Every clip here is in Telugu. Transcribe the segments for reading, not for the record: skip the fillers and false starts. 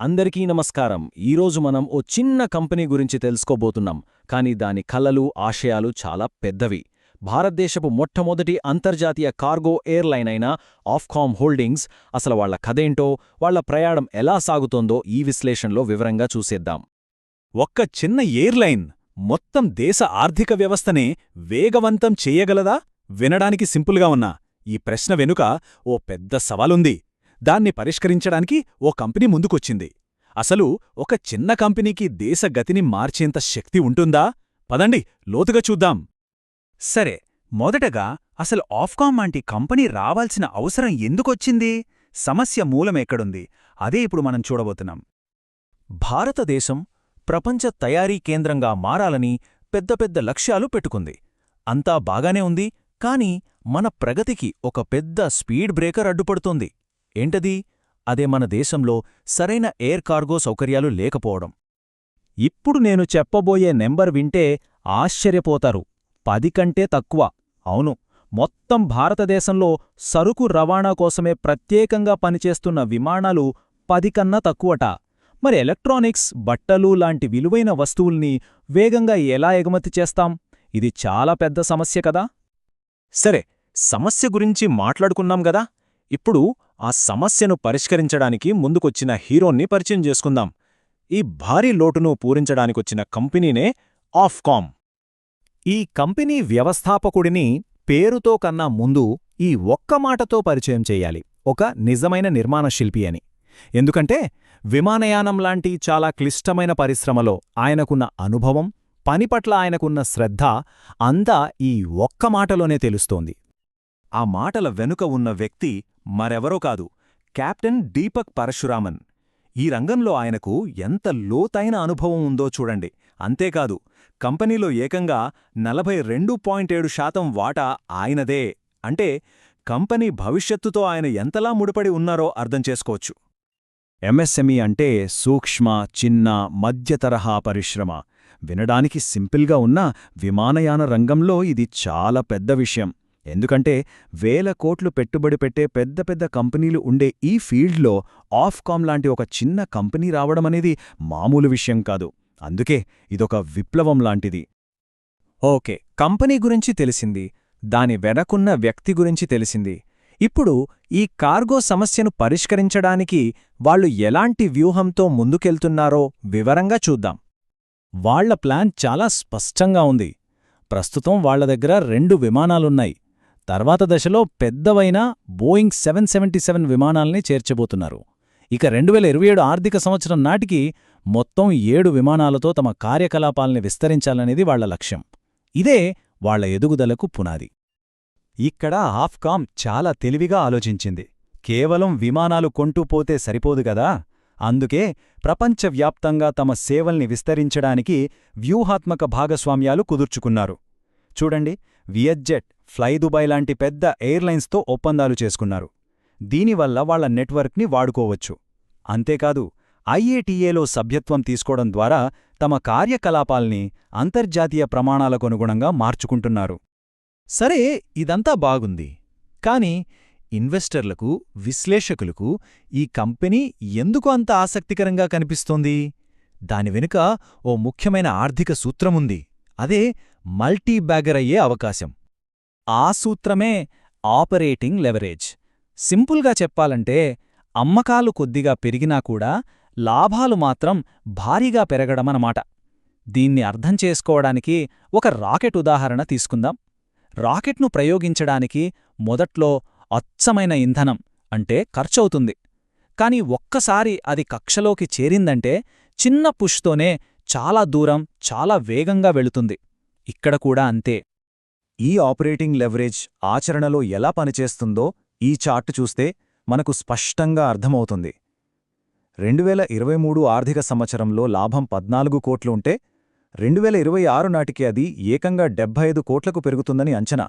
అందరికీ నమస్కారం. ఈరోజు మనం ఓ చిన్న కంపెనీ గురించి తెలుసుకోబోతున్నాం. కానీ దాని కలలు, ఆశయాలు చాలా పెద్దవి. భారతదేశపు మొట్టమొదటి అంతర్జాతీయ కార్గో ఎయిర్లైన్ అయిన ఆఫ్కామ్ హోల్డింగ్స్, అసలు వాళ్ల కథేంటో, వాళ్ల ప్రయాణం ఎలా సాగుతోందో ఈ విశ్లేషణలో వివరంగా చూసేద్దాం. ఒక్క చిన్న ఎయిర్లైన్ మొత్తం దేశ ఆర్థిక వ్యవస్థనే వేగవంతం చెయ్యగలదా? వినడానికి సింపుల్గా ఉన్నా ఈ ప్రశ్న వెనుక ఓ పెద్ద సవాలుంది. దాన్ని పరిష్కరించడానికి ఓ కంపెనీ ముందుకొచ్చింది. అసలు ఒక చిన్న కంపెనీకి దేశ గతిని మార్చేంత శక్తి ఉంటుందా? పదండి లోతుగా చూద్దాం. సరే, మొదటగా అసలు ఆఫ్కామ్ లాంటి కంపెనీ రావాల్సిన అవసరం ఎందుకొచ్చింది? సమస్య మూలమెక్కడుంది? అదే ఇప్పుడు మనం చూడబోతున్నాం. భారతదేశం ప్రపంచ తయారీ కేంద్రంగా మారాలని పెద్ద పెద్ద లక్ష్యాలు పెట్టుకుంది. అంతా బాగానే ఉంది. కాని మన ప్రగతికి ఒక పెద్ద స్పీడ్ బ్రేకర్ అడ్డుపడుతోంది. ఏంటది? అదే మన దేశంలో సరైన ఎయిర్ కార్గో సౌకర్యాలు లేకపోవడం. ఇప్పుడు నేను చెప్పబోయే నెంబర్ వింటే ఆశ్చర్యపోతారు. 10 కంటే తక్కువ. అవును, మొత్తం భారతదేశంలో సరుకు రవాణా కోసమే ప్రత్యేకంగా పనిచేస్తున్న విమానాలు 10 కన్నా తక్కువట. మరి ఎలక్ట్రానిక్స్, బట్టలు లాంటి విలువైన వస్తువుల్ని వేగంగా ఎలా ఎగుమతి చేస్తాం? ఇది చాలా పెద్ద సమస్య కదా. సరే, సమస్య గురించి మాట్లాడుకున్నాం గదా. ఇప్పుడు ఆ సమస్యను పరిష్కరించడానికి ముందుకొచ్చిన హీరోన్ని పరిచయం చేసుకుందాం. ఈ భారీ లోటును పూరించడానికొచ్చిన కంపెనీనే ఆఫ్కామ్. ఈ కంపెనీ వ్యవస్థాపకుడిని పేరుతో కన్నా ముందు ఈ ఒక్క మాటతో పరిచయం చెయ్యాలి: ఒక నిజమైన నిర్మాణ శిల్పి అని. ఎందుకంటే విమానయానం లాంటి చాలా క్లిష్టమైన పరిశ్రమలో ఆయనకున్న అనుభవం, పనిపట్ల ఆయనకున్న శ్రద్ధ అంతా ఈ ఒక్క మాటలోనే తెలుస్తోంది. ఆ మాటల వెనుక ఉన్న వ్యక్తి మరెవరో కాదు, కెప్టెన్ దీపక్ పరశురామన్. ఈ రంగంలో ఆయనకు ఎంత లోతైన అనుభవం ఉందో చూడండి. అంతేకాదు, కంపెనీలో ఏకంగా 42.7% వాటా ఆయనదే. అంటే కంపెనీ భవిష్యత్తుతో ఆయన ఎంతలా ముడిపడి ఉన్నారో అర్థం చేసుకోవచ్చు. ఎంఎస్ఎంఈ అంటే సూక్ష్మ, చిన్న, మధ్యతరహా పరిశ్రమ. వినడానికి సింపుల్గా ఉన్న విమానయాన రంగంలో ఇది చాలా పెద్ద విషయం. ఎందుకంటే వేల కోట్లు పెట్టుబడి పెట్టే పెద్ద పెద్ద కంపెనీలు ఉండే ఈ ఫీల్డ్లో ఆఫ్కామ్ లాంటి ఒక చిన్న కంపెనీ రావడమనేది మామూలు విషయం కాదు. అందుకే ఇదొక విప్లవం లాంటిది. ఓకే, కంపెనీ గురించి తెలిసింది, దాని వెనకున్న వ్యక్తి గురించి తెలిసింది. ఇప్పుడు ఈ కార్గో సమస్యను పరిష్కరించడానికి వాళ్లు ఎలాంటి వ్యూహంతో ముందుకెళ్తున్నారో వివరంగా చూద్దాం. వాళ్ల ప్లాన్ చాలా స్పష్టంగా ఉంది. ప్రస్తుతం వాళ్ల దగ్గర 2 విమానాలున్నాయి. తర్వాత దశలో పెద్దవైన బోయింగ్ 777 విమానాల్ని చేర్చబోతున్నారు. ఇక 2027 ఆర్థిక సంవత్సరం నాటికి మొత్తం 7 విమానాలతో తమ కార్యకలాపాల్ని విస్తరించాలనేది వాళ్ల లక్ష్యం. ఇదే వాళ్ల ఎదుగుదలకు పునాది. ఇక్కడ ఆఫ్కామ్ చాలా తెలివిగా ఆలోచించింది. కేవలం విమానాలు కొంటూ పోతే సరిపోదుగదా. అందుకే ప్రపంచవ్యాప్తంగా తమ సేవల్ని విస్తరించడానికి వ్యూహాత్మక భాగస్వామ్యాలు కుదుర్చుకున్నారు. చూడండి, వియట్జెట్, ఫ్లై దుబాయ్ లాంటి పెద్ద ఎయిర్లైన్స్తో ఒప్పందాలు చేసుకున్నారు. దీనివల్ల వాళ్ల నెట్వర్క్ని వాడుకోవచ్చు. అంతేకాదు, ఐఏటిఏలో సభ్యత్వం తీసుకోవడం ద్వారా తమ కార్యకలాపాల్ని అంతర్జాతీయ ప్రమాణాలకనుగుణంగా మార్చుకుంటున్నారు. సరే, ఇదంతా బాగుంది. కాని ఇన్వెస్టర్లకు, విశ్లేషకులకు ఈ కంపెనీ ఎందుకు అంత ఆసక్తికరంగా కనిపిస్తోంది? దాని వెనుక ఓ ముఖ్యమైన ఆర్థిక సూత్రముంది. అదే మల్టీబ్యాగర్ అయ్యే అవకాశం. ఆ సూత్రమే ఆపరేటింగ్ లెవరేజ్. సింపుల్గా చెప్పాలంటే, అమ్మకాలు కొద్దిగా పెరిగినా కూడా లాభాలు మాత్రం భారీగా పెరగడమన్నమాట. దీన్ని అర్థం చేసుకోవడానికి ఒక రాకెట్ ఉదాహరణ తీసుకుందాం. రాకెట్ను ప్రయోగించడానికి మొదట్లో అచ్చమైన ఇంధనం అంటే ఖర్చవుతుంది. కాని ఒక్కసారి అది కక్షలోకి చేరిందంటే చిన్న పుష్తోనే చాలా దూరం, చాలా వేగంగా వెళుతుంది. ఇక్కడ కూడా అంతే. ఈ ఆపరేటింగ్ లెవరేజ్ ఆచరణలో ఎలా పనిచేస్తుందో ఈ చార్ట్ చూస్తే మనకు స్పష్టంగా అర్థమవుతుంది. 2023 ఆర్థిక సంవత్సరంలో లాభం 14 కోట్లు ఉంటే 2026 నాటికి అది ఏకంగా 75 కోట్లకు పెరుగుతుందని అంచనా.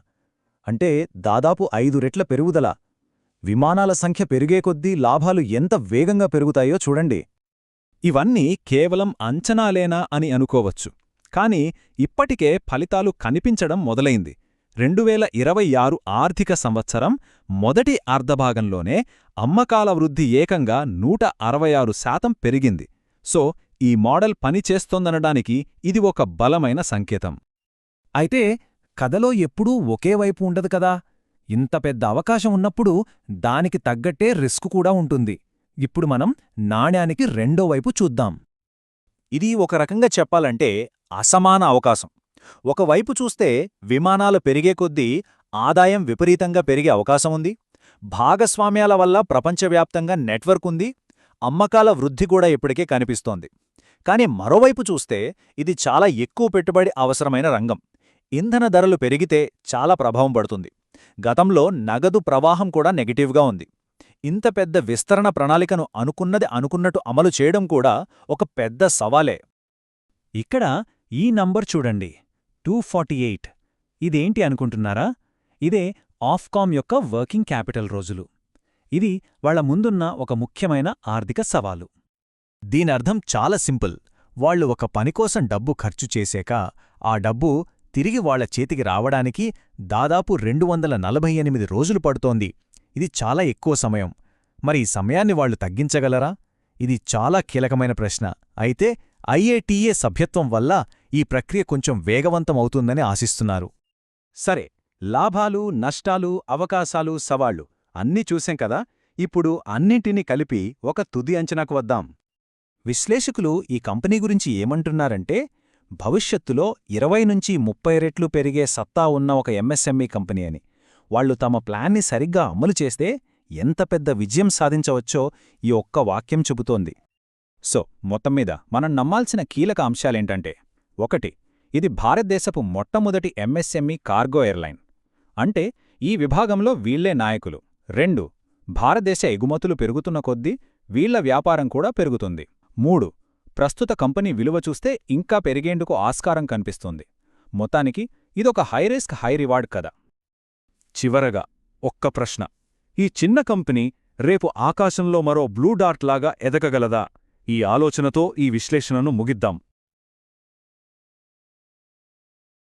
అంటే దాదాపు 5 రెట్ల పెరుగుదల. విమానాల సంఖ్య పెరిగే కొద్దీ లాభాలు ఎంత వేగంగా పెరుగుతాయో చూడండి. ఇవన్నీ కేవలం అంచనాలేనా అని అనుకోవచ్చు. కాని ఇప్పటికే ఫలితాలు కనిపించడం మొదలైంది. 2026 ఆర్థిక సంవత్సరం మొదటి అర్ధభాగంలోనే అమ్మకాల వృద్ధి ఏకంగా 166% పెరిగింది. సో ఈ మోడల్ పనిచేస్తోందనడానికి ఇది ఒక బలమైన సంకేతం. అయితే కథలో ఎప్పుడూ ఒకే వైపు ఉండదు కదా. ఇంత పెద్ద అవకాశం ఉన్నప్పుడు దానికి తగ్గట్టే రిస్క్ కూడా ఉంటుంది. ఇప్పుడు మనం నాణ్యానికి రెండో వైపు చూద్దాం. ఇది ఒక రకంగా చెప్పాలంటే అసమాన అవకాశం. ఒకవైపు చూస్తే విమానాలు పెరిగే కొద్దీ ఆదాయం విపరీతంగా పెరిగే అవకాశముంది, భాగస్వామ్యాల వల్ల ప్రపంచవ్యాప్తంగా నెట్వర్క్ ఉంది, అమ్మకాల వృద్ధి కూడా ఇప్పటికే కనిపిస్తోంది. కాని మరోవైపు చూస్తే ఇది చాలా ఎక్కువ పెట్టుబడి అవసరమైన రంగం. ఇంధన ధరలు పెరిగితే చాలా ప్రభావం పడుతుంది. గతంలో నగదు ప్రవాహం కూడా నెగటివ్గా ఉంది. ఇంత పెద్ద విస్తరణ ప్రణాళికను అనుకున్నది అనుకున్నట్టు అమలు చేయడం కూడా ఒక పెద్ద సవాలే. ఇక్కడ ఈ నంబర్ చూడండి, 248. ఇదేంటి అనుకుంటున్నారా? ఇదే ఆఫ్కామ్ యొక్క వర్కింగ్ క్యాపిటల్ రోజులు. ఇది వాళ్ల ముందున్న ఒక ముఖ్యమైన ఆర్థిక సవాలు. దీనర్థం చాలా సింపుల్. వాళ్లు ఒక పనికోసం డబ్బు ఖర్చు చేశాక ఆ డబ్బు తిరిగి వాళ్ల చేతికి రావడానికి దాదాపు 248 రోజులు పడుతోంది. ఇది చాలా ఎక్కువ సమయం. మరి ఈ సమయాన్ని వాళ్లు తగ్గించగలరా? ఇది చాలా కీలకమైన ప్రశ్న. అయితే IATA సభ్యత్వం వల్ల ఈ ప్రక్రియ కొంచెం వేగవంతమవుతుందని ఆశిస్తున్నారు. సరే, లాభాలు, నష్టాలు, అవకాశాలు, సవాళ్లు అన్నీ చూశాం కదా. ఇప్పుడు అన్నింటినీ కలిపి ఒక తుది అంచనాకు వద్దాం. విశ్లేషకులు ఈ కంపెనీ గురించి ఏమంటున్నారంటే, భవిష్యత్తులో 20 నుంచి 30 రెట్లు పెరిగే సత్తా ఉన్న ఒక MSME కంపెనీ అని. వాళ్లు తమ ప్లాన్ని సరిగ్గా అమలు చేస్తే ఎంత పెద్ద విజయం సాధించవచ్చో ఈ ఒక్క వాక్యం చెబుతోంది. సో మొత్తం మీద మనం నమ్మాల్సిన కీలక అంశాలేంటంటే, 1. ఇది భారతదేశపు మొట్టమొదటి MSME కార్గో ఎయిర్లైన్. అంటే ఈ విభాగంలో వీళ్లే నాయకులు. 2. భారతదేశ ఎగుమతులు పెరుగుతున్న కొద్దీ వీళ్ల వ్యాపారం కూడా పెరుగుతుంది. 3. ప్రస్తుత కంపెనీ విలువ చూస్తే ఇంకా పెరిగేందుకు ఆస్కారం కనిపిస్తుంది. మొత్తానికి ఇదొక హై రిస్క్ హై రివార్డ్ కథ. చివరగా ఒక్క ప్రశ్న. ఈ చిన్న కంపెనీ రేపు ఆకాశంలో మరో బ్లూ డార్ట్ లాగా ఎదగగలదా? ఈ ఆలోచనతో ఈ విశ్లేషణను ముగిద్దాం.